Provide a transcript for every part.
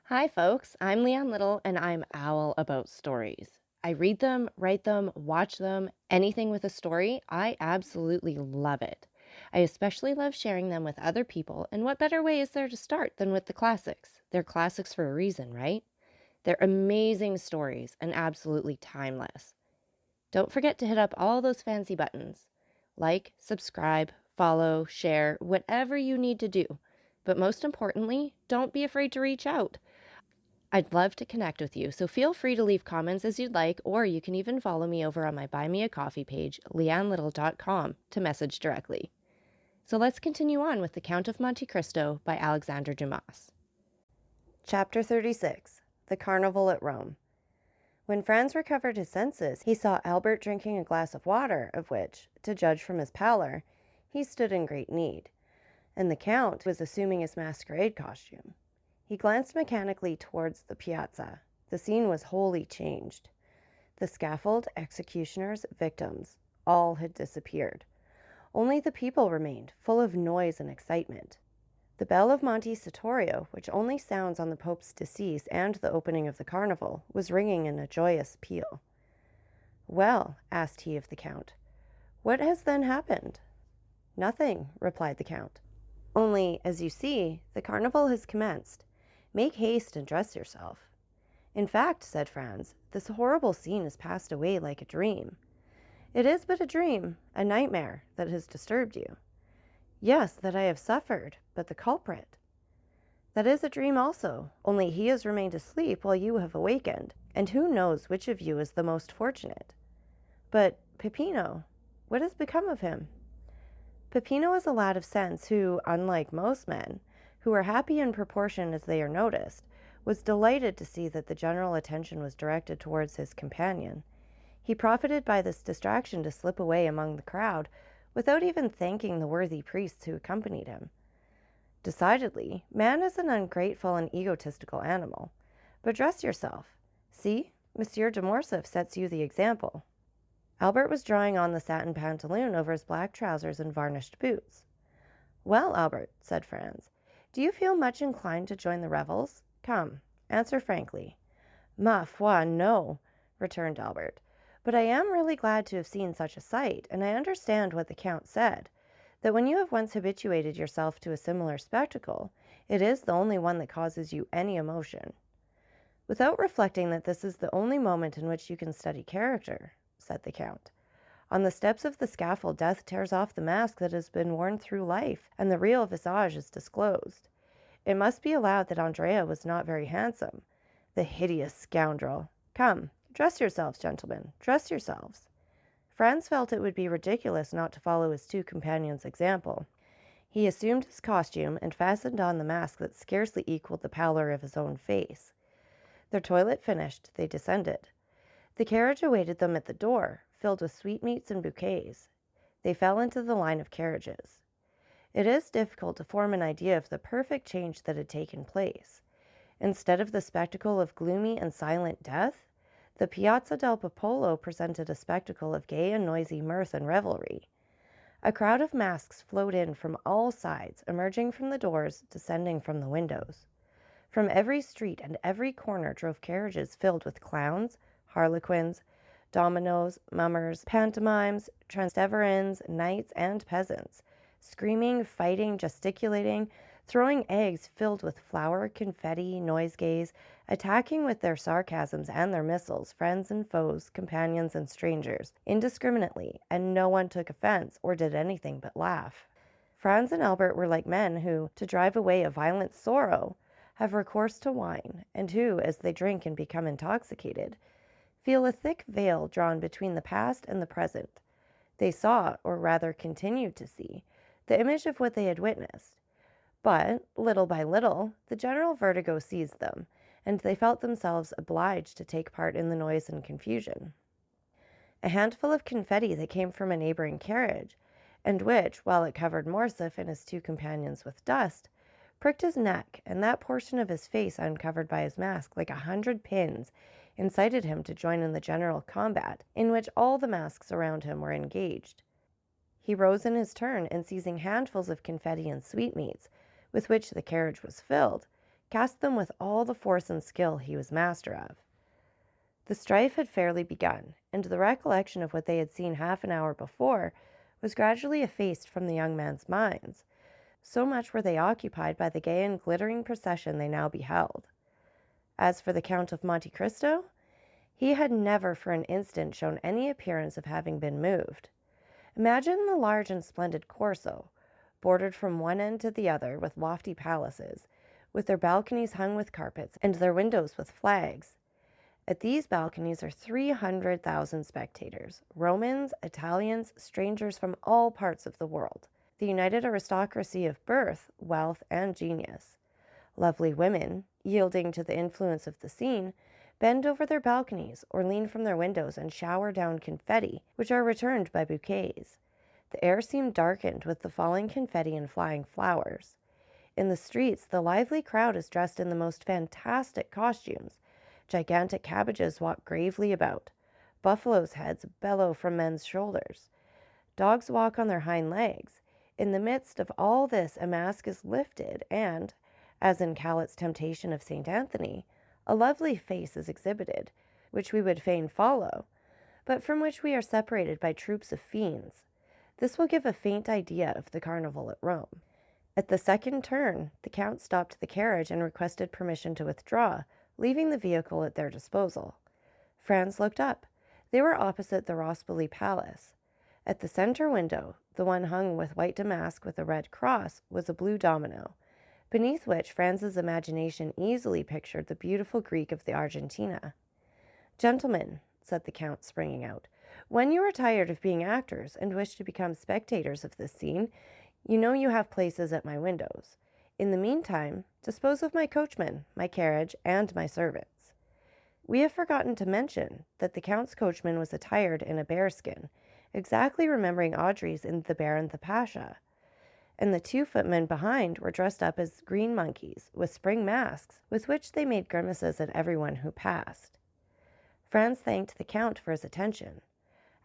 Hi, folks. I'm Leanne Little, and I'm owl about stories. I read them, write them, watch them, anything with a story. I absolutely love it. I especially love sharing them with other people, and what better way is there to start than with the classics? They're classics for a reason, right? They're amazing stories and absolutely timeless. Don't forget to hit up all those fancy buttons like, subscribe, follow, share, whatever you need to do. But most importantly, don't be afraid to reach out. I'd love to connect with you, so feel free to leave comments as you'd like, or you can even follow me over on my Buy Me a Coffee page, leannelittle.com, to message directly. So let's continue on with The Count of Monte Cristo by Alexandre Dumas. Chapter 36. The Carnival at Rome. When Franz recovered his senses, he saw Albert drinking a glass of water, of which, to judge from his pallor, he stood in great need, and the Count was assuming his masquerade costume. He glanced mechanically towards the piazza. The scene was wholly changed. The scaffold, executioners, victims, all had disappeared. Only the people remained, full of noise and excitement. The bell of Monte Sitorio, which only sounds on the Pope's decease and the opening of the carnival, was ringing in a joyous peal. "Well," asked he of the Count, "what has then happened?" "Nothing," replied the Count. "Only, as you see, the carnival has commenced. Make haste and dress yourself." "In fact," said Franz, "this horrible scene has passed away like a dream." "It is but a dream, a nightmare, that has disturbed you." "Yes, that I have suffered, but the culprit—" "That is a dream also, only he has remained asleep while you have awakened, and who knows which of you is the most fortunate?" "But Peppino, what has become of him?" "Peppino is a lad of sense who, unlike most men, who are happy in proportion as they are noticed, was delighted to see that the general attention was directed towards his companion. He profited by this distraction to slip away among the crowd, without even thanking the worthy priests who accompanied him. Decidedly, man is an ungrateful and egotistical animal. But dress yourself. See, Monsieur de Morcerf sets you the example." Albert was drawing on the satin pantaloon over his black trousers and varnished boots. "Well, Albert," said Franz, "do you feel much inclined to join the revels? Come, answer frankly." "Ma foi, no," returned Albert. "But I am really glad to have seen such a sight, and I understand what the Count said, that when you have once habituated yourself to a similar spectacle, it is the only one that causes you any emotion." "Without reflecting that this is the only moment in which you can study character," said the Count. "On the steps of the scaffold, death tears off the mask that has been worn through life, and the real visage is disclosed. It must be allowed that Andrea was not very handsome. The hideous scoundrel! Come, dress yourselves, gentlemen, dress yourselves." Franz felt it would be ridiculous not to follow his two companions' example. He assumed his costume and fastened on the mask that scarcely equaled the pallor of his own face. Their toilet finished, they descended. The carriage awaited them at the door, filled with sweetmeats and bouquets. They fell into the line of carriages. It is difficult to form an idea of the perfect change that had taken place. Instead of the spectacle of gloomy and silent death, the Piazza del Popolo presented a spectacle of gay and noisy mirth and revelry. A crowd of masks flowed in from all sides, emerging from the doors, descending from the windows. From every street and every corner drove carriages filled with clowns, harlequins, dominoes, mummers, pantomimes, Transteverins, knights, and peasants, screaming, fighting, gesticulating, throwing eggs filled with flour, confetti, nosegays, attacking with their sarcasms and their missiles friends and foes, companions and strangers, indiscriminately, and no one took offense or did anything but laugh. Franz and Albert were like men who, to drive away a violent sorrow, have recourse to wine, and who, as they drink and become intoxicated, feel a thick veil drawn between the past and the present. They saw, or rather continued to see, the image of what they had witnessed. But, little by little, the general vertigo seized them, and they felt themselves obliged to take part in the noise and confusion. A handful of confetti that came from a neighboring carriage, and which, while it covered Morcerf and his two companions with dust, pricked his neck and that portion of his face uncovered by his mask like 100 pins, incited him to join in the general combat, in which all the masks around him were engaged. He rose in his turn, and seizing handfuls of confetti and sweetmeats, with which the carriage was filled, cast them with all the force and skill he was master of. The strife had fairly begun, and the recollection of what they had seen half an hour before was gradually effaced from the young man's minds. So much were they occupied by the gay and glittering procession they now beheld. As for the Count of Monte Cristo, he had never for an instant shown any appearance of having been moved. Imagine the large and splendid Corso, bordered from one end to the other with lofty palaces, with their balconies hung with carpets and their windows with flags. At these balconies are 300,000 spectators, Romans, Italians, strangers from all parts of the world, the united aristocracy of birth, wealth, and genius. Lovely women, yielding to the influence of the scene, bend over their balconies or lean from their windows and shower down confetti, which are returned by bouquets. The air seemed darkened with the falling confetti and flying flowers. In the streets, the lively crowd is dressed in the most fantastic costumes. Gigantic cabbages walk gravely about. Buffaloes' heads bellow from men's shoulders. Dogs walk on their hind legs. In the midst of all this, a mask is lifted and, as in Cowlit's Temptation of St. Anthony, a lovely face is exhibited, which we would fain follow, but from which we are separated by troops of fiends. This will give a faint idea of the carnival at Rome. At the second turn, the Count stopped the carriage and requested permission to withdraw, leaving the vehicle at their disposal. Franz looked up. They were opposite the Rospoli Palace. At the center window, the one hung with white damask with a red cross, was a blue domino, beneath which Franz's imagination easily pictured the beautiful Greek of the Argentina. "Gentlemen," said the Count, springing out, "when you are tired of being actors and wish to become spectators of this scene, you know you have places at my windows. In the meantime, dispose of my coachman, my carriage, and my servants." We have forgotten to mention that the Count's coachman was attired in a bearskin, exactly remembering Audrey's in The Bear and the Pasha, and the two footmen behind were dressed up as green monkeys, with spring masks, with which they made grimaces at everyone who passed. Franz thanked the Count for his attention.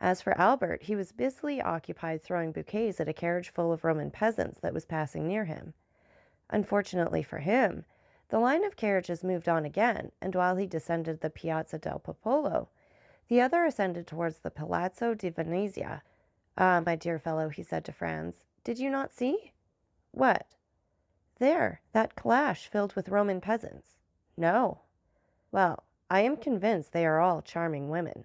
As for Albert, he was busily occupied throwing bouquets at a carriage full of Roman peasants that was passing near him. Unfortunately for him, the line of carriages moved on again, and while he descended the Piazza del Popolo, the other ascended towards the Palazzo di Venezia. "Ah, my dear fellow," he said to Franz, "did you not see?" "What?" "There, that calash filled with Roman peasants." "No." "Well, I am convinced they are all charming women."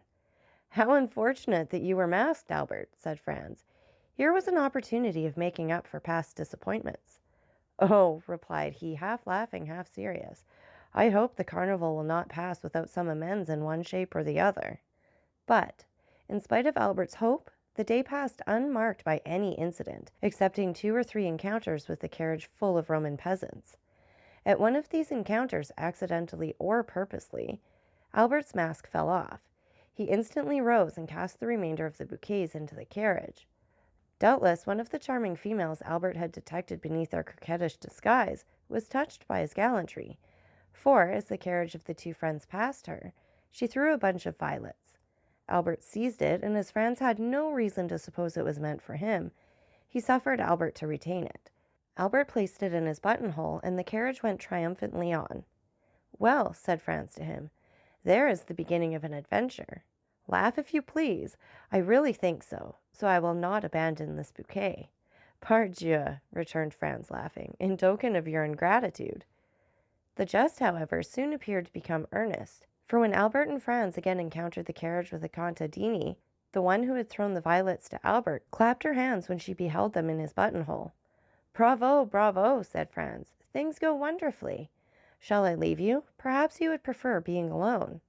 "How unfortunate that you were masked, Albert," said Franz. "Here was an opportunity of making up for past disappointments." "Oh," replied he, half laughing, half serious, "I hope the carnival will not pass without some amends in one shape or the other." But, in spite of Albert's hope, the day passed unmarked by any incident, excepting 2 or 3 encounters with the carriage full of Roman peasants. At one of these encounters, accidentally or purposely, Albert's mask fell off. He instantly rose and cast the remainder of the bouquets into the carriage. Doubtless one of the charming females Albert had detected beneath their coquettish disguise was touched by his gallantry, for, as the carriage of the two friends passed her, she threw a bunch of violets. Albert seized it, and as Franz had no reason to suppose it was meant for him, he suffered Albert to retain it. Albert placed it in his buttonhole, and the carriage went triumphantly on. "Well," said Franz to him, "there is the beginning of an adventure. Laugh if you please. I really think so I will not abandon this bouquet." "Pardieu," returned Franz, laughing, "in token of your ingratitude." The jest, however, soon appeared to become earnest, for when Albert and Franz again encountered the carriage with the contadini, the one who had thrown the violets to Albert clapped her hands when she beheld them in his buttonhole. "Bravo, bravo," said Franz. "Things go wonderfully. Shall I leave you? Perhaps you would prefer being alone."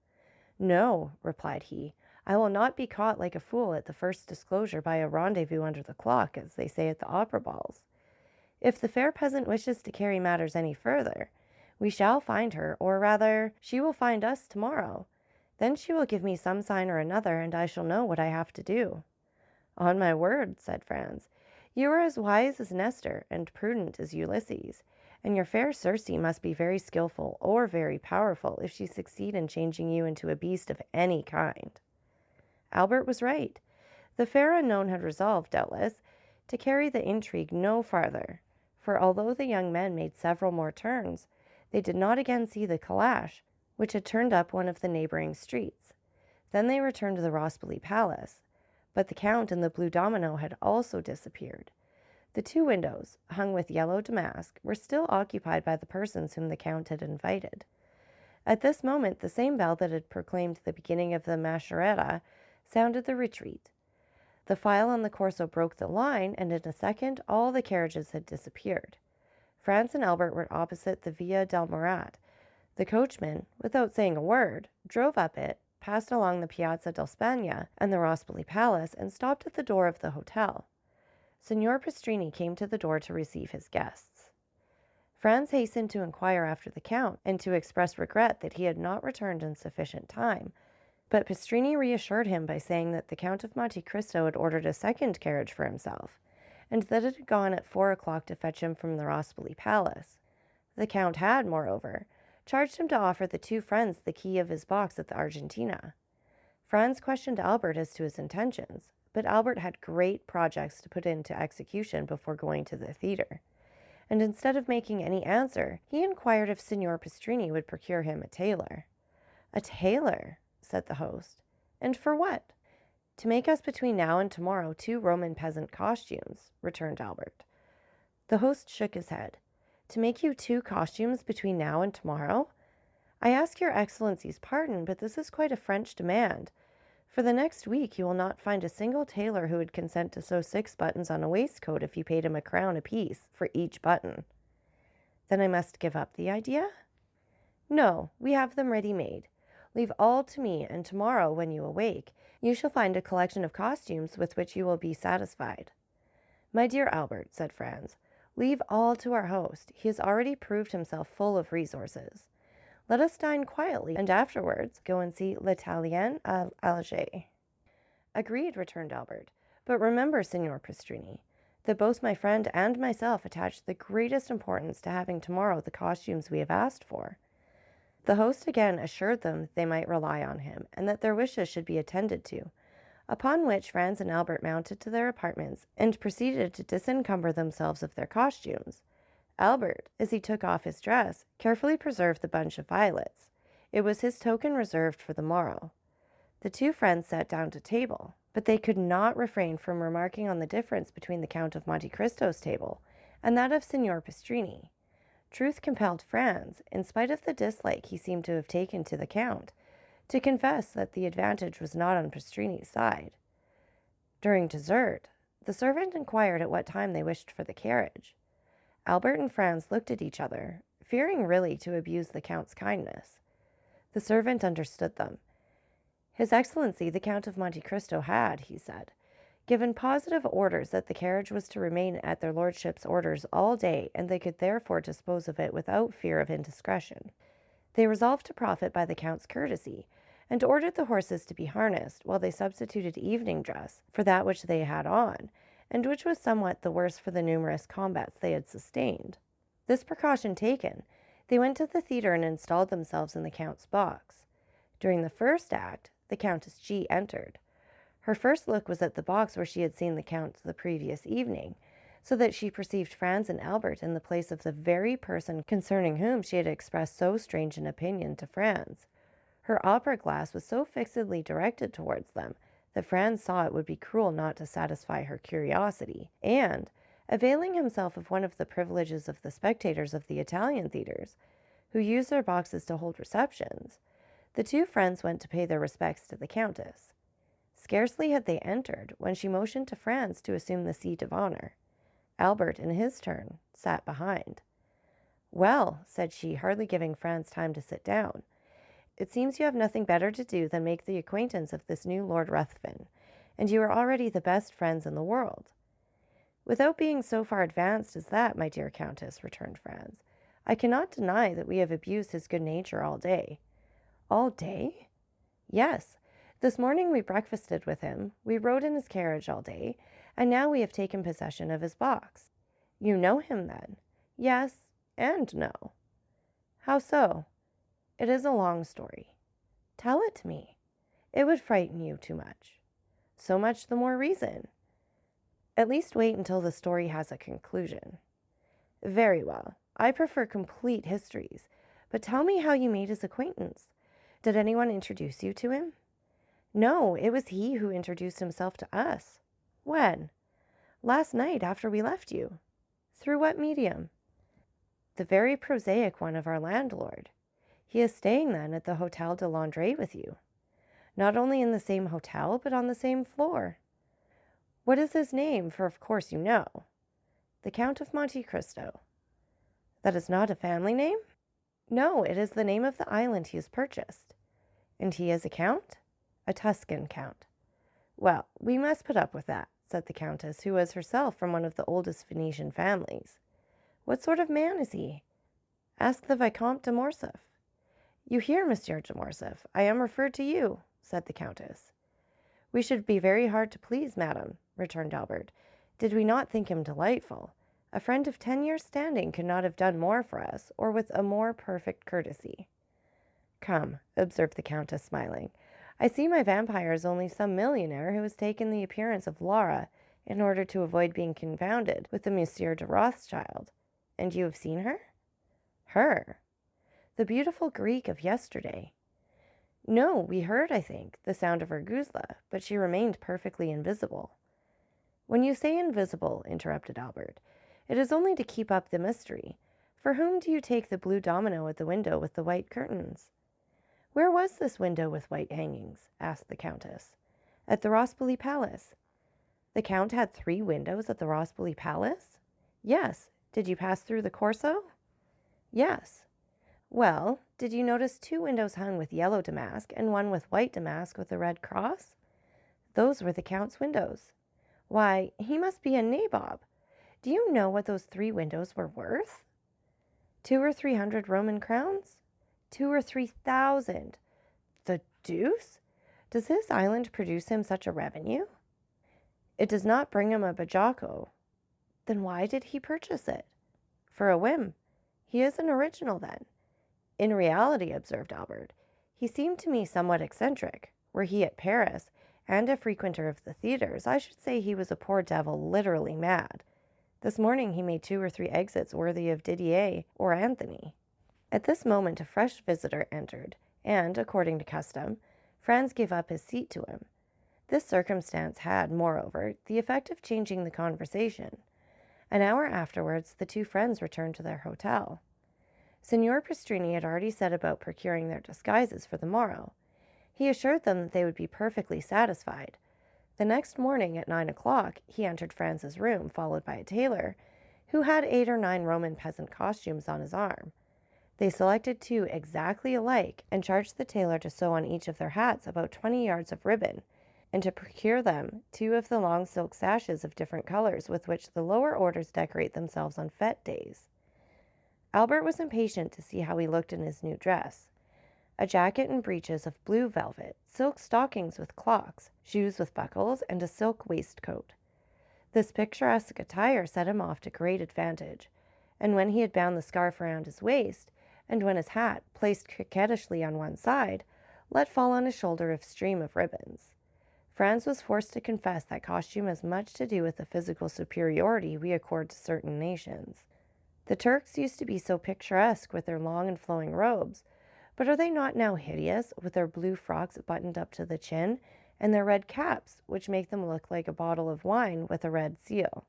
"No," replied he. "I will not be caught like a fool at the first disclosure by a rendezvous under the clock, as they say at the opera balls. If the fair peasant wishes to carry matters any further, we shall find her, or rather, she will find us tomorrow. Then she will give me some sign or another, and I shall know what I have to do." "On my word," said Franz, "you are as wise as Nestor and prudent as Ulysses, and your fair Circe must be very skillful or very powerful if she succeed in changing you into a beast of any kind." Albert was right. The fair unknown had resolved, doubtless, to carry the intrigue no farther, for although the young men made several more turns, They did not again see the calash, which had turned up one of the neighboring streets. Then they returned to the Rospoli Palace, but the Count and the blue domino had also disappeared. The two windows, hung with yellow damask, were still occupied by the persons whom the Count had invited. At this moment, the same bell that had proclaimed the beginning of the Mascherata sounded the retreat. The file on the Corso broke the line, and in a second all the carriages had disappeared. Franz and Albert were opposite the Via del Murat. The coachman, without saying a word, drove up it, passed along the Piazza del Spagna and the Rospoli Palace, and stopped at the door of the hotel. Signor Pastrini came to the door to receive his guests. Franz hastened to inquire after the Count and to express regret that he had not returned in sufficient time, but Pastrini reassured him by saying that the Count of Monte Cristo had ordered a second carriage for himself, and that it had gone at 4 o'clock to fetch him from the Rospoli Palace. The Count had, moreover, charged him to offer the two friends the key of his box at the Argentina. Franz questioned Albert as to his intentions, but Albert had great projects to put into execution before going to the theatre, and instead of making any answer, he inquired if Signor Pastrini would procure him a tailor. "A tailor?" said the host. "And for what?" "To make us between now and tomorrow 2 Roman peasant costumes," returned Albert. The host shook his head. "To make you 2 costumes between now and tomorrow? I ask your Excellency's pardon, but this is quite a French demand. For the next week you will not find a single tailor who would consent to sew 6 buttons on a waistcoat if you paid him a crown apiece for each button." "Then I must give up the idea?" "No, we have them ready-made. Leave all to me, and tomorrow, when you awake, you shall find a collection of costumes with which you will be satisfied." "My dear Albert," said Franz, "leave all to our host. He has already proved himself full of resources. Let us dine quietly, and afterwards go and see l'Italien à Alger." "Agreed," returned Albert. "But remember, Signor Pastrini, that both my friend and myself attach the greatest importance to having tomorrow the costumes we have asked for." The host again assured them that they might rely on him, and that their wishes should be attended to, upon which Franz and Albert mounted to their apartments and proceeded to disencumber themselves of their costumes. Albert, as he took off his dress, carefully preserved the bunch of violets. It was his token reserved for the morrow. The two friends sat down to table, but they could not refrain from remarking on the difference between the Count of Monte Cristo's table and that of Signor Pastrini. Truth compelled Franz, in spite of the dislike he seemed to have taken to the Count, to confess that the advantage was not on Pastrini's side. During dessert, the servant inquired at what time they wished for the carriage. Albert and Franz looked at each other, fearing really to abuse the Count's kindness. The servant understood them. His Excellency the Count of Monte Cristo had, he said, given positive orders that the carriage was to remain at their lordships' orders all day, and they could therefore dispose of it without fear of indiscretion. They resolved to profit by the Count's courtesy, and ordered the horses to be harnessed, while they substituted evening dress for that which they had on, and which was somewhat the worse for the numerous combats they had sustained. This precaution taken, they went to the theatre and installed themselves in the Count's box. During the first act, the Countess G. entered. Her first look was at the box where she had seen the Count the previous evening, so that she perceived Franz and Albert in the place of the very person concerning whom she had expressed so strange an opinion to Franz. Her opera glass was so fixedly directed towards them that Franz saw it would be cruel not to satisfy her curiosity, and, availing himself of one of the privileges of the spectators of the Italian theatres, who use their boxes to hold receptions, the two friends went to pay their respects to the Countess. Scarcely had they entered when she motioned to Franz to assume the seat of honor. Albert, in his turn, sat behind. "Well," said she, hardly giving Franz time to sit down, "it seems you have nothing better to do than make the acquaintance of this new Lord Ruthven, and you are already the best friends in the world." "Without being so far advanced as that, my dear Countess," returned Franz, "I cannot deny that we have abused his good nature all day." "All day?" "Yes. This morning we breakfasted with him, we rode in his carriage all day, and now we have taken possession of his box." "You know him, then?" "Yes, and no." "How so?" "It is a long story." "Tell it to me." "It would frighten you too much." "So much the more reason." "At least wait until the story has a conclusion." "Very well. I prefer complete histories. But tell me how you made his acquaintance. Did anyone introduce you to him? No, it was he who introduced himself to us. When? Last night after we left you. Through what medium? The very prosaic one of our landlord. He is staying then at the Hotel de Londres with you. Not only in the same hotel, but on the same floor. What is his name? For of course you know. The Count of Monte Cristo. That is not a family name? No, it is the name of the island he has purchased. And he is a count? A Tuscan count. Well, we must put up with that, said the Countess, who was herself from one of the oldest Venetian families. What sort of man is he? Ask the Vicomte de Morcerf. You hear, Monsieur de Morcerf, I am referred to you, said the Countess. We should be very hard to please, madam, returned Albert, did we not think him delightful. A friend of 10 years' standing could not have done more for us, or with a more perfect courtesy. Come, observed the Countess, smiling, I see my vampire is only some millionaire who has taken the appearance of Laura in order to avoid being confounded with the Monsieur de Rothschild. And you have seen her? Her? The beautiful Greek of yesterday. No, we heard, I think, the sound of her guzla, but she remained perfectly invisible. When you say invisible, interrupted Albert, it is only to keep up the mystery. For whom do you take the blue domino at the window with the white curtains? Where was this window with white hangings? Asked the Countess. At the Rospoli Palace. The Count had 3 windows at the Rospoli Palace? Yes. Did you pass through the Corso? Yes. Well, did you notice 2 windows hung with yellow damask and one with white damask with a red cross? Those were the Count's windows. Why, he must be a nabob. Do you know what those 3 windows were worth? 200 or 300 Roman crowns? 2,000 or 3,000. The deuce! Does this island produce him such a revenue? It does not bring him a bajocco. Then why did he purchase it? For a whim. He is an original, then. In reality, observed Albert, he seemed to me somewhat eccentric. Were he at Paris, and a frequenter of the theatres, I should say he was a poor devil literally mad. This morning he made 2 or 3 exits worthy of Didier or Anthony. At this moment a fresh visitor entered, and, according to custom, Franz gave up his seat to him. This circumstance had, moreover, the effect of changing the conversation. An hour afterwards the 2 friends returned to their hotel. Signor Pastrini had already set about procuring their disguises for the morrow. He assured them that they would be perfectly satisfied. The next morning at 9 o'clock he entered Franz's room, followed by a tailor, who had 8 or 9 Roman peasant costumes on his arm. They selected 2 exactly alike and charged the tailor to sew on each of their hats about 20 yards of ribbon, and to procure them 2 of the long silk sashes of different colors with which the lower orders decorate themselves on fête days. Albert was impatient to see how he looked in his new dress. A jacket and breeches of blue velvet, silk stockings with clocks, shoes with buckles, and a silk waistcoat. This picturesque attire set him off to great advantage, and when he had bound the scarf around his waist, and when his hat, placed coquettishly on one side, let fall on his shoulder a stream of ribbons. Franz was forced to confess that costume has much to do with the physical superiority we accord to certain nations. The Turks used to be so picturesque with their long and flowing robes, but are they not now hideous with their blue frocks buttoned up to the chin, and their red caps, which make them look like a bottle of wine with a red seal?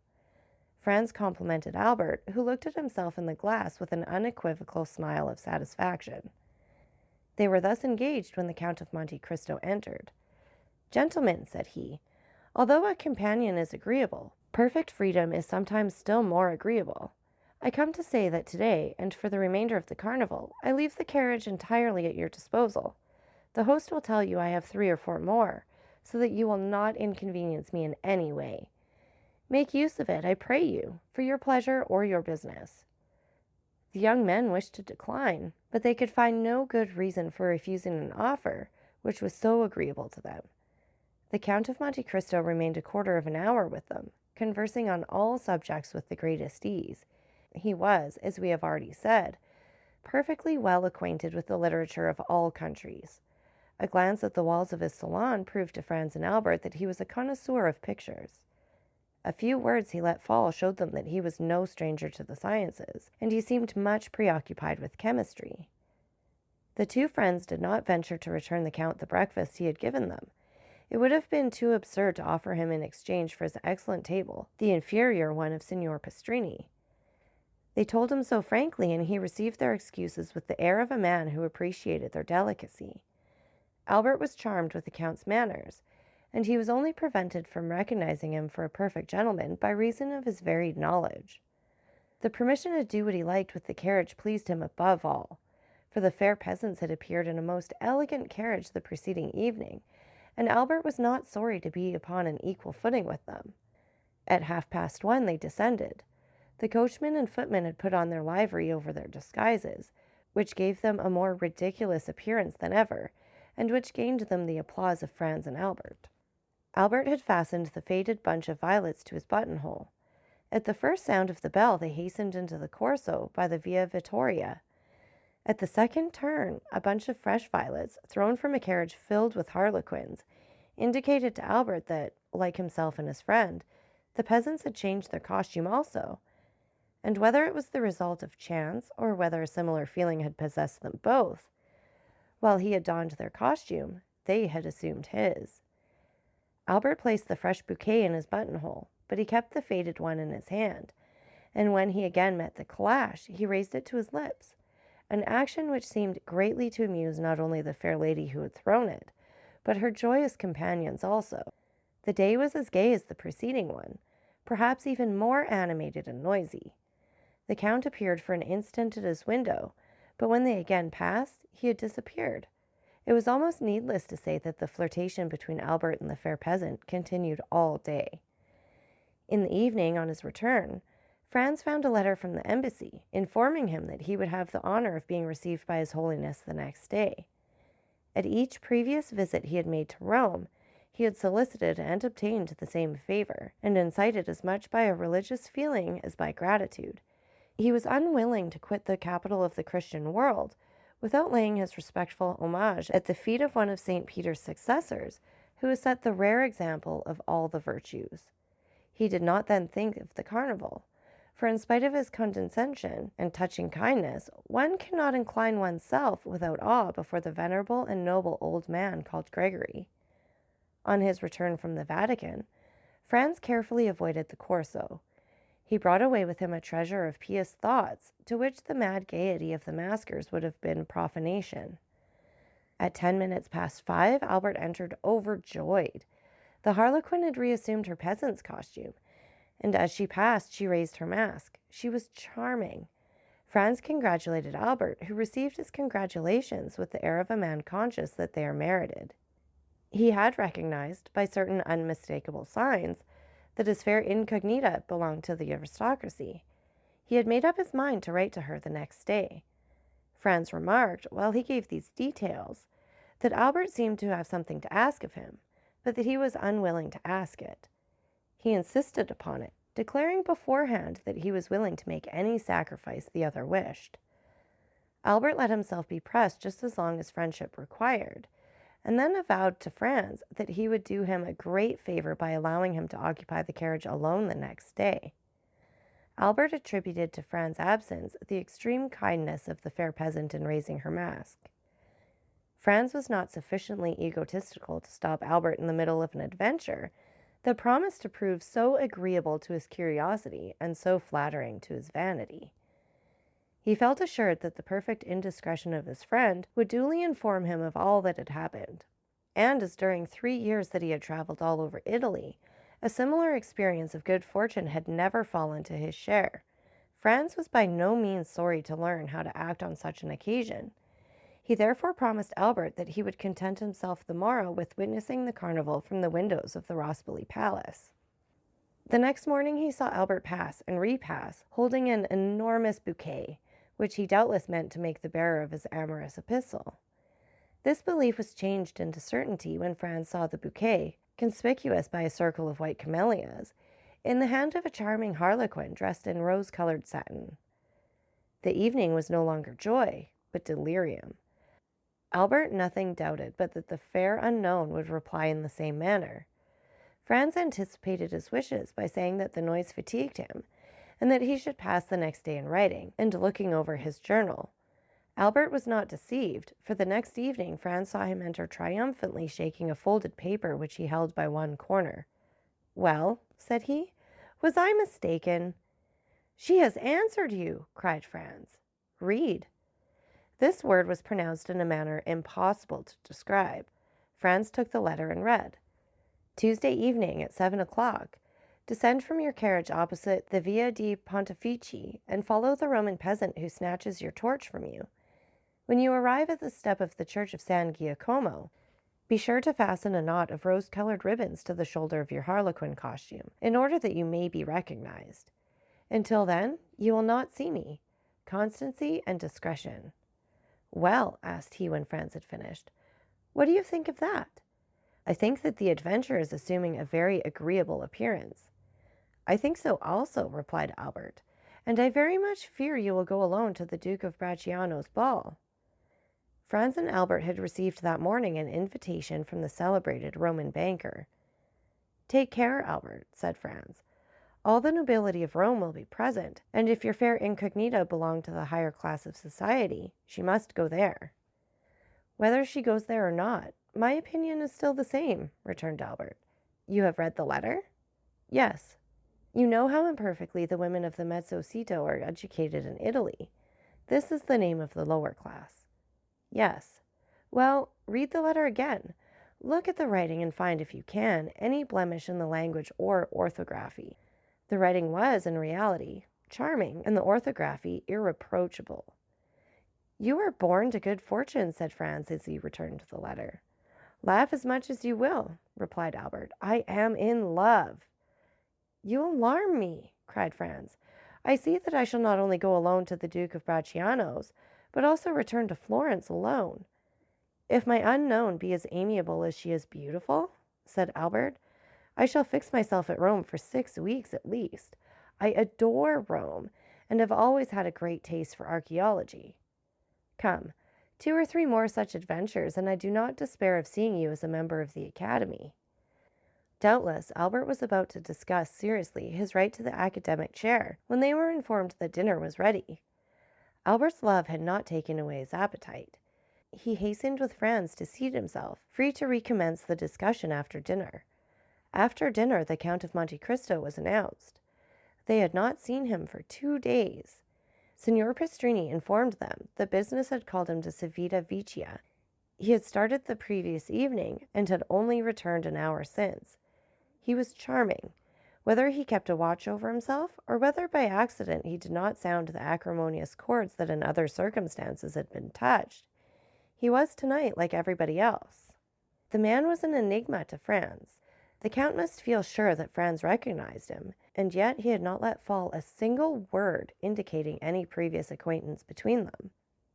Franz complimented Albert, who looked at himself in the glass with an unequivocal smile of satisfaction. They were thus engaged when the Count of Monte Cristo entered. "Gentlemen," said he, "although a companion is agreeable, perfect freedom is sometimes still more agreeable. I come to say that today, and for the remainder of the carnival, I leave the carriage entirely at your disposal. The host will tell you I have 3 or 4 more, so that you will not inconvenience me in any way. Make use of it, I pray you, for your pleasure or your business." The young men wished to decline, but they could find no good reason for refusing an offer which was so agreeable to them. The Count of Monte Cristo remained a quarter of an hour with them, conversing on all subjects with the greatest ease. He was, as we have already said, perfectly well acquainted with the literature of all countries. A glance at the walls of his salon proved to Franz and Albert that he was a connoisseur of pictures. A few words he let fall showed them that he was no stranger to the sciences, and he seemed much preoccupied with chemistry. The two friends did not venture to return the Count the breakfast he had given them. It would have been too absurd to offer him in exchange for his excellent table the inferior one of Signor Pastrini. They told him so frankly, and he received their excuses with the air of a man who appreciated their delicacy. Albert was charmed with the Count's manners, and he was only prevented from recognizing him for a perfect gentleman by reason of his varied knowledge. The permission to do what he liked with the carriage pleased him above all, for the fair peasants had appeared in a most elegant carriage the preceding evening, and Albert was not sorry to be upon an equal footing with them. At 1:30 they descended. The coachman and footman had put on their livery over their disguises, which gave them a more ridiculous appearance than ever, and which gained them the applause of Franz and Albert. Albert had fastened the faded bunch of violets to his buttonhole. At the first sound of the bell they hastened into the Corso by the Via Vittoria. At the second turn, a bunch of fresh violets, thrown from a carriage filled with harlequins, indicated to Albert that, like himself and his friend, the peasants had changed their costume also, and whether it was the result of chance or whether a similar feeling had possessed them both, while he had donned their costume, they had assumed his. Albert placed the fresh bouquet in his buttonhole, but he kept the faded one in his hand, and when he again met the calash, he raised it to his lips, an action which seemed greatly to amuse not only the fair lady who had thrown it, but her joyous companions also. The day was as gay as the preceding one, perhaps even more animated and noisy. The Count appeared for an instant at his window, but when they again passed, he had disappeared. It was almost needless to say that the flirtation between Albert and the fair peasant continued all day. In the evening, on his return, Franz found a letter from the embassy, informing him that he would have the honor of being received by His Holiness the next day. At each previous visit he had made to Rome, he had solicited and obtained the same favor, and incited as much by a religious feeling as by gratitude. He was unwilling to quit the capital of the Christian world without laying his respectful homage at the feet of one of St. Peter's successors, who has set the rare example of all the virtues. He did not then think of the carnival, for in spite of his condescension and touching kindness, one cannot incline oneself without awe before the venerable and noble old man called Gregory. On his return from the Vatican, Franz carefully avoided the Corso. He brought away with him a treasure of pious thoughts, to which the mad gaiety of the maskers would have been profanation. At 5:10, Albert entered overjoyed. The harlequin had reassumed her peasant's costume, and as she passed, she raised her mask. She was charming. Franz congratulated Albert, who received his congratulations with the air of a man conscious that they are merited. He had recognized, by certain unmistakable signs, that his fair incognita belonged to the aristocracy. He had made up his mind to write to her the next day. Franz remarked, while he gave these details, that Albert seemed to have something to ask of him, but that he was unwilling to ask it. He insisted upon it, declaring beforehand that he was willing to make any sacrifice the other wished. Albert let himself be pressed just as long as friendship required, and then avowed to Franz that he would do him a great favor by allowing him to occupy the carriage alone the next day. Albert attributed to Franz's absence the extreme kindness of the fair peasant in raising her mask. Franz was not sufficiently egotistical to stop Albert in the middle of an adventure that promised to prove so agreeable to his curiosity and so flattering to his vanity. He felt assured that the perfect indiscretion of his friend would duly inform him of all that had happened, and as during 3 years that he had traveled all over Italy, a similar experience of good fortune had never fallen to his share, Franz was by no means sorry to learn how to act on such an occasion. He therefore promised Albert that he would content himself the morrow with witnessing the carnival from the windows of the Rospoli Palace. The next morning he saw Albert pass and repass, holding an enormous bouquet, which he doubtless meant to make the bearer of his amorous epistle. This belief was changed into certainty when Franz saw the bouquet, conspicuous by a circle of white camellias, in the hand of a charming harlequin dressed in rose-colored satin. The evening was no longer joy, but delirium. Albert nothing doubted but that the fair unknown would reply in the same manner. Franz anticipated his wishes by saying that the noise fatigued him, and that he should pass the next day in writing and looking over his journal. Albert was not deceived, for the next evening Franz saw him enter triumphantly, shaking a folded paper which he held by one corner. "Well," said he, "was I mistaken?" "She has answered you!" cried Franz. "Read." This word was pronounced in a manner impossible to describe. Franz took the letter and read: "Tuesday evening at 7 o'clock. Descend from your carriage opposite the Via di Pontefici and follow the Roman peasant who snatches your torch from you. When you arrive at the step of the Church of San Giacomo, be sure to fasten a knot of rose-colored ribbons to the shoulder of your harlequin costume, in order that you may be recognized. Until then, you will not see me. Constancy and discretion." "Well," asked he when Franz had finished, "what do you think of that?" "I think that the adventure is assuming a very agreeable appearance." "I think so also," replied Albert, "and I very much fear you will go alone to the Duke of Bracciano's ball." Franz and Albert had received that morning an invitation from the celebrated Roman banker. "Take care, Albert," said Franz. "All the nobility of Rome will be present, and if your fair incognita belong to the higher class of society, she must go there." "Whether she goes there or not, my opinion is still the same," returned Albert. "You have read the letter?" "Yes." "You know how imperfectly the women of the mezzo cito are educated in Italy. This is the name of the lower class." "Yes." "Well, read the letter again. Look at the writing and find, if you can, any blemish in the language or orthography. The writing was, in reality, charming, and the orthography irreproachable." "You are born to good fortune," said Franz as he returned the letter. "Laugh as much as you will," replied Albert. "I am in love." "You alarm me," cried Franz. "I see that I shall not only go alone to the Duke of Bracciano's, but also return to Florence alone." "If my unknown be as amiable as she is beautiful," said Albert, "I shall fix myself at Rome for 6 weeks at least. I adore Rome, and have always had a great taste for archaeology. Come, 2 or 3 more such adventures, and I do not despair of seeing you as a member of the Academy." Doubtless, Albert was about to discuss seriously his right to the academic chair when they were informed that dinner was ready. Albert's love had not taken away his appetite. He hastened with Franz to seat himself, free to recommence the discussion after dinner. After dinner, the Count of Monte Cristo was announced. They had not seen him for 2 days. Signor Pastrini informed them that business had called him to Civita Vecchia. He had started the previous evening and had only returned an hour since. He was charming. Whether he kept a watch over himself, or whether by accident he did not sound the acrimonious chords that in other circumstances had been touched, he was tonight like everybody else. The man was an enigma to Franz. The Count must feel sure that Franz recognized him, and yet he had not let fall a single word indicating any previous acquaintance between them.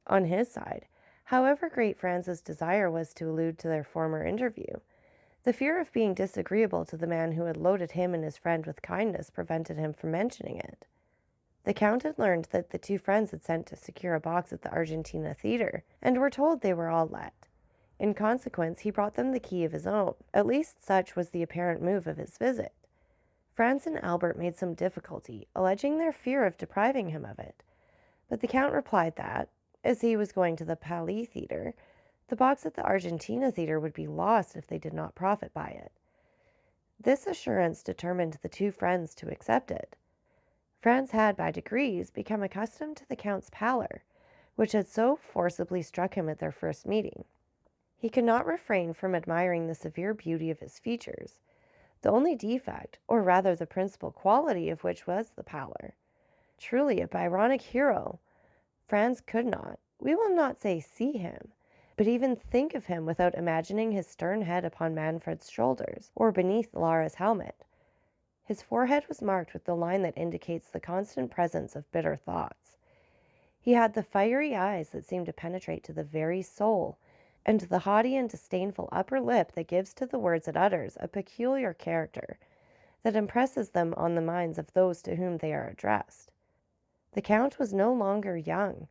On his side, however great Franz's desire was to allude to their former interview, the fear of being disagreeable to the man who had loaded him and his friend with kindness prevented him from mentioning it. The Count had learned that the 2 friends had sent to secure a box at the Argentina Theatre, and were told they were all let. In consequence, he brought them the key of his own. At least such was the apparent move of his visit. Franz and Albert made some difficulty, alleging their fear of depriving him of it. But the Count replied that, as he was going to the Palais Theatre, the box at the Argentina Theatre would be lost if they did not profit by it. This assurance determined the 2 friends to accept it. Franz had, by degrees, become accustomed to the Count's pallor, which had so forcibly struck him at their first meeting. He could not refrain from admiring the severe beauty of his features, the only defect, or rather the principal quality of which was the pallor. Truly a Byronic hero! Franz could not, we will not say see him, but even think of him without imagining his stern head upon Manfred's shoulders, or beneath Lara's helmet. His forehead was marked with the line that indicates the constant presence of bitter thoughts. He had the fiery eyes that seem to penetrate to the very soul, and the haughty and disdainful upper lip that gives to the words it utters a peculiar character that impresses them on the minds of those to whom they are addressed. The Count was no longer young.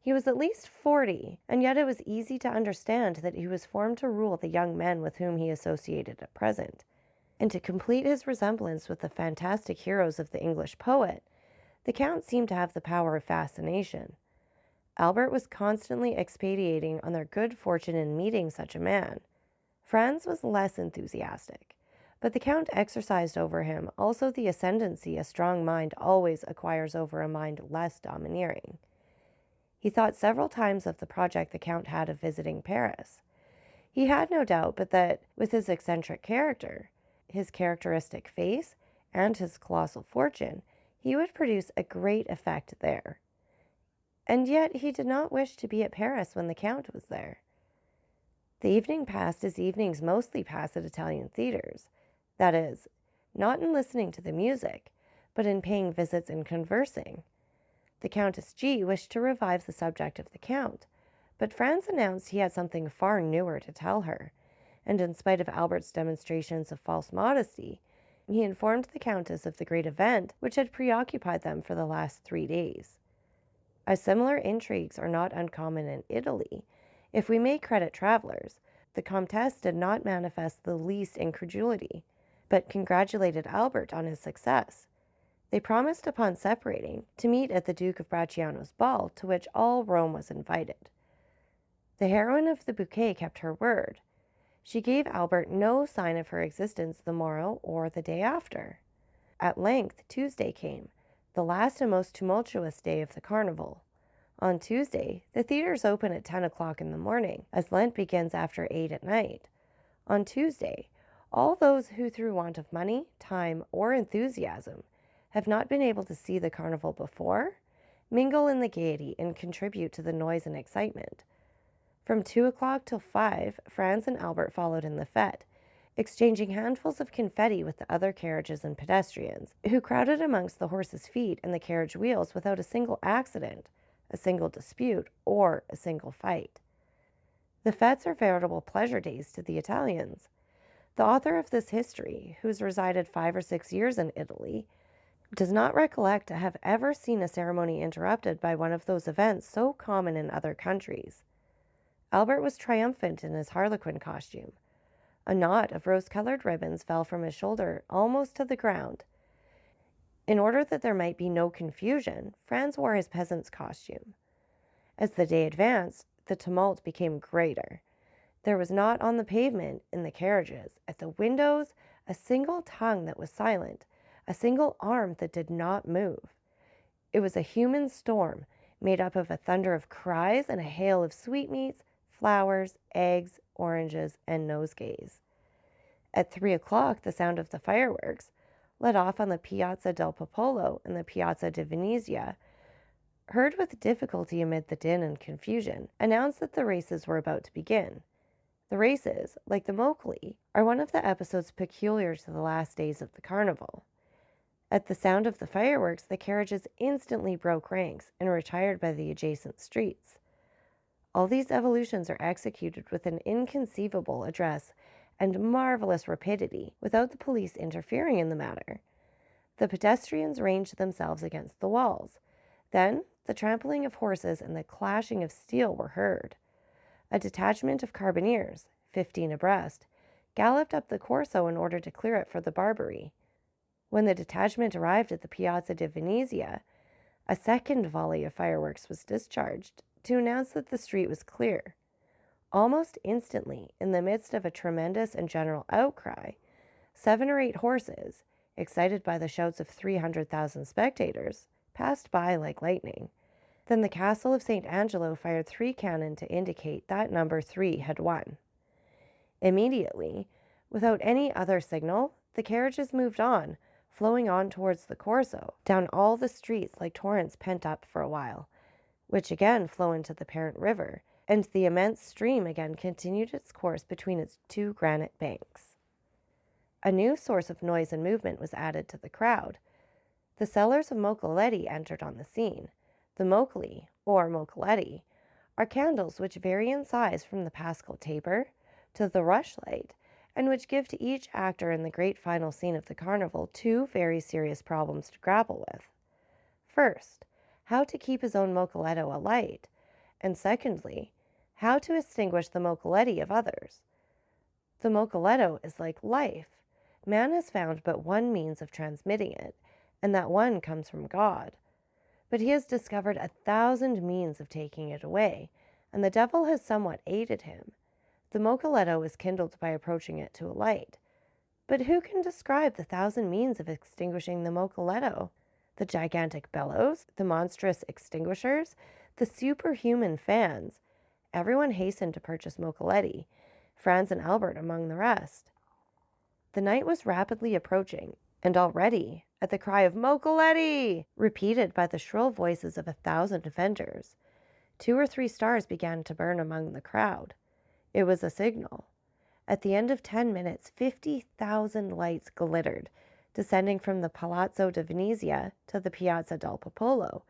He was at least 40, and yet it was easy to understand that he was formed to rule the young men with whom he associated at present. And to complete his resemblance with the fantastic heroes of the English poet, the Count seemed to have the power of fascination. Albert was constantly expatiating on their good fortune in meeting such a man. Franz was less enthusiastic, but the Count exercised over him also the ascendancy a strong mind always acquires over a mind less domineering. He thought several times of the project the Count had of visiting Paris. He had no doubt but that, with his eccentric character, his characteristic face, and his colossal fortune, he would produce a great effect there. And yet he did not wish to be at Paris when the Count was there. The evening passed as evenings mostly pass at Italian theaters. That is, not in listening to the music, but in paying visits and conversing. The Countess G. wished to revive the subject of the Count, but Franz announced he had something far newer to tell her, and in spite of Albert's demonstrations of false modesty, he informed the Countess of the great event which had preoccupied them for the last 3 days. As similar intrigues are not uncommon in Italy, if we may credit travelers, the Comtesse did not manifest the least incredulity, but congratulated Albert on his success. They promised, upon separating, to meet at the Duke of Bracciano's ball, to which all Rome was invited. The heroine of the bouquet kept her word. She gave Albert no sign of her existence the morrow or the day after. At length Tuesday came, the last and most tumultuous day of the carnival. On Tuesday, the theaters open at 10 o'clock in the morning, as Lent begins after 8 at night. On Tuesday, all those who through want of money, time, or enthusiasm have not been able to see the carnival before, mingle in the gaiety and contribute to the noise and excitement. From 2 o'clock till 5, Franz and Albert followed in the fête, exchanging handfuls of confetti with the other carriages and pedestrians, who crowded amongst the horses' feet and the carriage wheels without a single accident, a single dispute, or a single fight. The fêtes are veritable pleasure days to the Italians. The author of this history, who has resided 5 or 6 years in Italy, does not recollect to have ever seen a ceremony interrupted by one of those events so common in other countries. Albert was triumphant in his harlequin costume. A knot of rose-colored ribbons fell from his shoulder almost to the ground. In order that there might be no confusion, Franz wore his peasant's costume. As the day advanced, the tumult became greater. There was not on the pavement, in the carriages, at the windows, a single tongue that was silent, a single arm that did not move. It was a human storm, made up of a thunder of cries and a hail of sweetmeats, flowers, eggs, oranges, and nosegays. At 3 o'clock, the sound of the fireworks, let off on the Piazza del Popolo and the Piazza di Venezia, heard with difficulty amid the din and confusion, announced that the races were about to begin. The races, like the Mocoli, are one of the episodes peculiar to the last days of the carnival. At the sound of the fireworks, the carriages instantly broke ranks and retired by the adjacent streets. All these evolutions are executed with an inconceivable address and marvelous rapidity, without the police interfering in the matter. The pedestrians ranged themselves against the walls. Then the trampling of horses and the clashing of steel were heard. A detachment of carbineers, 15 abreast, galloped up the Corso in order to clear it for the Barbary. When the detachment arrived at the Piazza di Venezia, a second volley of fireworks was discharged to announce that the street was clear. Almost instantly, in the midst of a tremendous and general outcry, 7 or 8 horses, excited by the shouts of 300,000 spectators, passed by like lightning. Then the castle of St. Angelo fired 3 cannon to indicate that number 3 had won. Immediately, without any other signal, the carriages moved on, flowing on towards the Corso, down all the streets like torrents pent up for a while, which again flow into the parent river, and the immense stream again continued its course between its 2 granite banks. A new source of noise and movement was added to the crowd. The sellers of mocoletti entered on the scene. The mocoli, or mocoletti, are candles which vary in size from the paschal taper to the rushlight, and which give to each actor in the great final scene of the carnival 2 very serious problems to grapple with. First, how to keep his own mocoletto alight, and secondly, how to extinguish the mocoletti of others. The mocoletto is like life. Man has found but one means of transmitting it, and that one comes from God. but he has discovered 1,000 means of taking it away, and the devil has somewhat aided him. The mocoletto is kindled by approaching it to a light. But who can describe the 1,000 means of extinguishing the mocoletto? The gigantic bellows, the monstrous extinguishers, the superhuman fans. Everyone hastened to purchase mocoletti, Franz and Albert among the rest. The night was rapidly approaching, and already, at the cry of "Mocoletti!" repeated by the shrill voices of 1,000 vendors, 2 or 3 stars began to burn among the crowd. It was a signal. At the end of 10 minutes, 50,000 lights glittered, descending from the Palazzo di Venezia to the Piazza del Popolo,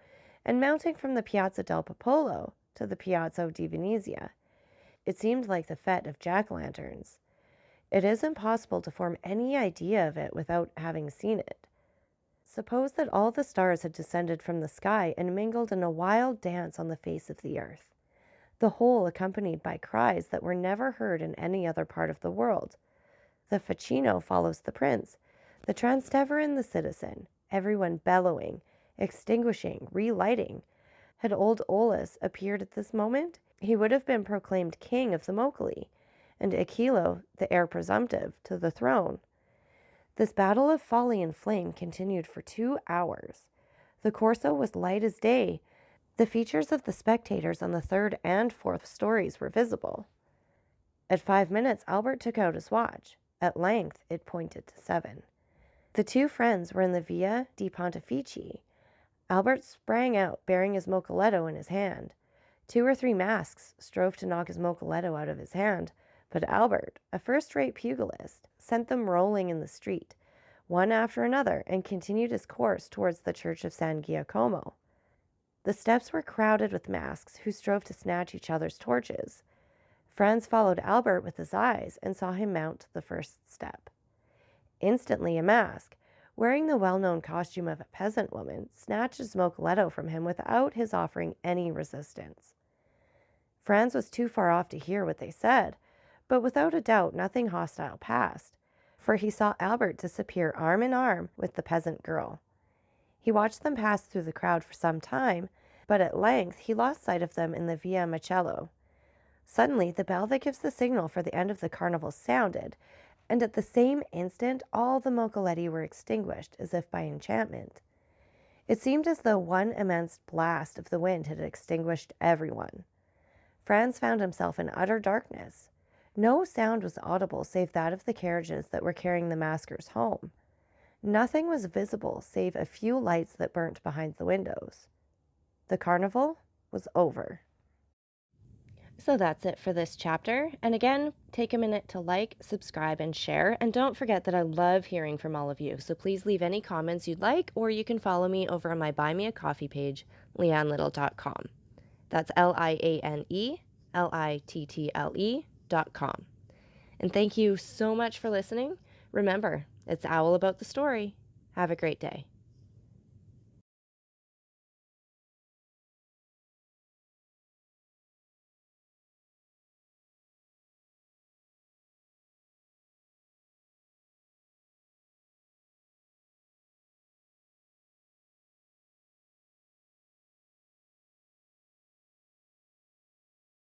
and mounting from the Piazza del Popolo to the Piazza di Venezia. It seemed like the fete of jack-o'-lanterns. It is impossible to form any idea of it without having seen it. Suppose that all the stars had descended from the sky and mingled in a wild dance on the face of the earth, the whole accompanied by cries that were never heard in any other part of the world. The facchino follows the prince, the Transteverin the citizen, everyone bellowing, extinguishing, relighting. Had old Olus appeared at this moment, he would have been proclaimed king of the Mocoli, and Achillo the heir presumptive to the throne. This battle of folly and flame continued for 2 hours. The Corso was light as day. The features of the spectators on the 3rd and 4th stories were visible. At 5 minutes, Albert took out his watch. At length, it pointed to 7. The 2 friends were in the Via di Pontefici. Albert sprang out, bearing his mocoletto in his hand. 2 or 3 masks strove to knock his mocoletto out of his hand, but Albert, a first-rate pugilist, sent them rolling in the street, one after another, and continued his course towards the church of San Giacomo. The steps were crowded with masks who strove to snatch each other's torches. Franz followed Albert with his eyes and saw him mount the first step. Instantly a mask, wearing the well-known costume of a peasant woman, snatched his mocoletto from him without his offering any resistance. Franz was too far off to hear what they said, but without a doubt nothing hostile passed, for he saw Albert disappear arm in arm with the peasant girl. He watched them pass through the crowd for some time, but at length he lost sight of them in the Via Macello. Suddenly the bell that gives the signal for the end of the carnival sounded, and at the same instant all the mocoletti were extinguished as if by enchantment. It seemed as though one immense blast of the wind had extinguished everyone. Franz found himself in utter darkness. No sound was audible save that of the carriages that were carrying the maskers home. Nothing was visible save a few lights that burnt behind the windows. The carnival was over. So that's it for this chapter. And again, take a minute to like, subscribe, and share. And don't forget that I love hearing from all of you. So please leave any comments you'd like, or you can follow me over on my Buy Me a Coffee page, leannelittle.com. That's LIANELITTLE.com. And thank you so much for listening. Remember, it's Owl about the story. Have a great day.